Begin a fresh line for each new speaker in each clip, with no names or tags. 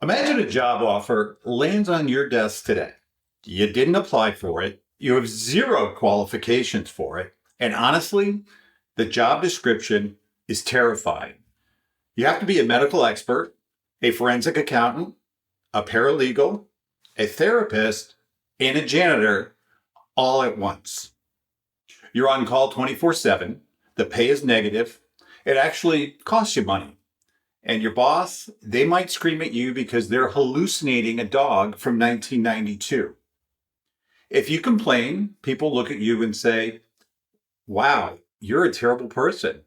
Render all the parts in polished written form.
Imagine a job offer lands on your desk today. You didn't apply for it. You have zero qualifications for it. And honestly, the job description is terrifying. You have to be a medical expert, a forensic accountant, a paralegal, a therapist, and a janitor all at once. You're on call 24/7. The pay is negative. It actually costs you money. And your boss, they might scream at you because they're hallucinating a dog from 1992. If you complain, people look at you and say, wow, you're a terrible person.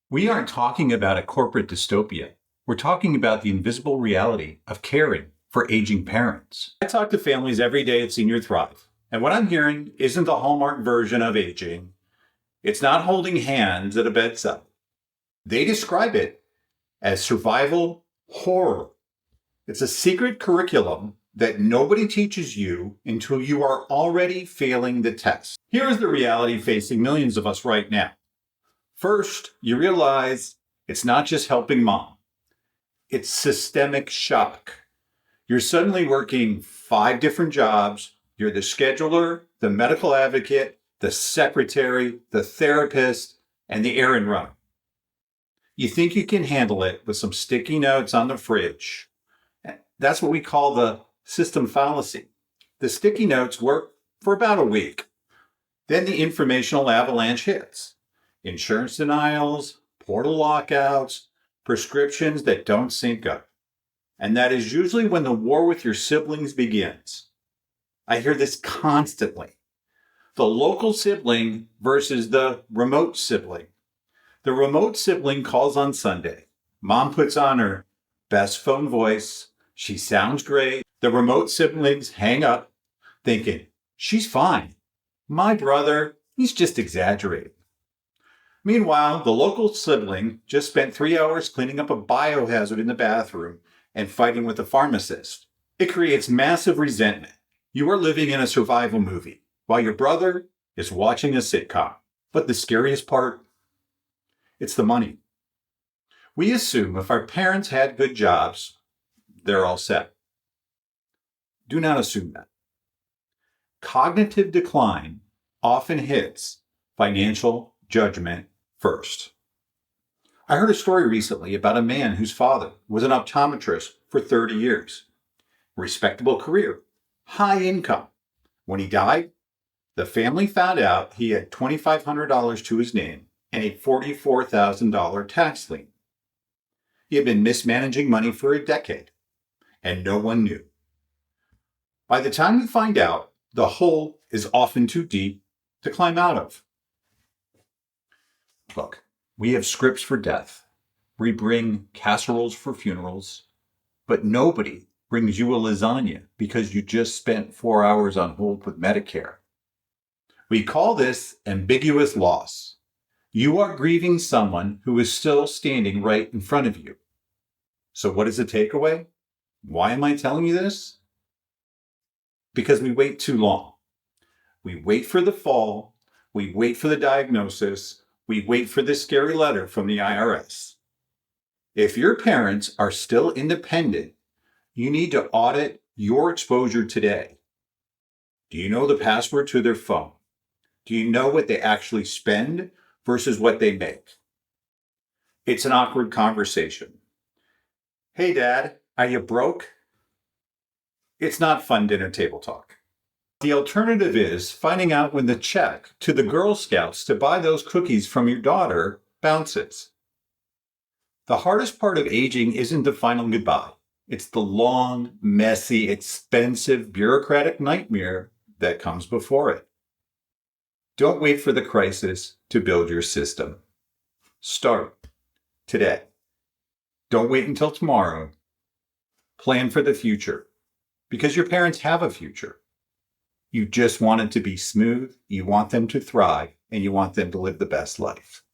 We aren't talking about a corporate dystopia. We're talking about the invisible reality of caring for aging parents. I talk to families every day at Senior Thrive, and what I'm hearing isn't the Hallmark version of aging. It's not holding hands at a bedside. They describe it as survival horror. It's a secret curriculum that nobody teaches you until you are already failing the test. Here is the reality facing millions of us right now. First, you realize it's not just helping mom. It's systemic shock. You're suddenly working 5 different jobs. You're the scheduler, the medical advocate, the secretary, the therapist, and the errand runner. You think you can handle it with some sticky notes on the fridge. That's what we call the system fallacy. The sticky notes work for about a week. Then the informational avalanche hits. Insurance denials, portal lockouts, prescriptions that don't sync up. And that is usually when the war with your siblings begins. I hear this constantly. The local sibling versus the remote sibling. The remote sibling calls on Sunday. Mom puts on her best phone voice. She sounds great. The remote siblings hang up thinking, she's fine. My brother, he's just exaggerating. Meanwhile, the local sibling just spent 3 hours cleaning up a biohazard in the bathroom and fighting with the pharmacist. It creates massive resentment. You are living in a survival movie while your brother is watching a sitcom. But the scariest part, it's the money. We assume if our parents had good jobs, they're all set. Do not assume that. Cognitive decline often hits financial judgment first. I heard a story recently about a man whose father was an optometrist for 30 years. Respectable career, high income. When he died, the family found out he had $2,500 to his name and a $44,000 tax lien. He had been mismanaging money for a decade, and no one knew. By the time you find out, the hole is often too deep to climb out of. Look, we have scripts for death. We bring casseroles for funerals, but nobody brings you a lasagna because you just spent 4 hours on hold with Medicare. We call this ambiguous loss. You are grieving someone who is still standing right in front of you. So what is the takeaway? Why am I telling you this? Because we wait too long. We wait for the fall. We wait for the diagnosis. We wait for the scary letter from the IRS. If your parents are still independent, you need to audit your exposure today. Do you know the password to their phone? Do you know what they actually spend versus what they make? It's an awkward conversation. Hey, Dad, are you broke? It's not fun dinner table talk. The alternative is finding out when the check to the Girl Scouts to buy those cookies from your daughter bounces. The hardest part of aging isn't the final goodbye. It's the long, messy, expensive, bureaucratic nightmare that comes before it. Don't wait for the crisis to build your system. Start today. Don't wait until tomorrow. Plan for the future, because your parents have a future. You just want it to be smooth, you want them to thrive, and you want them to live the best life.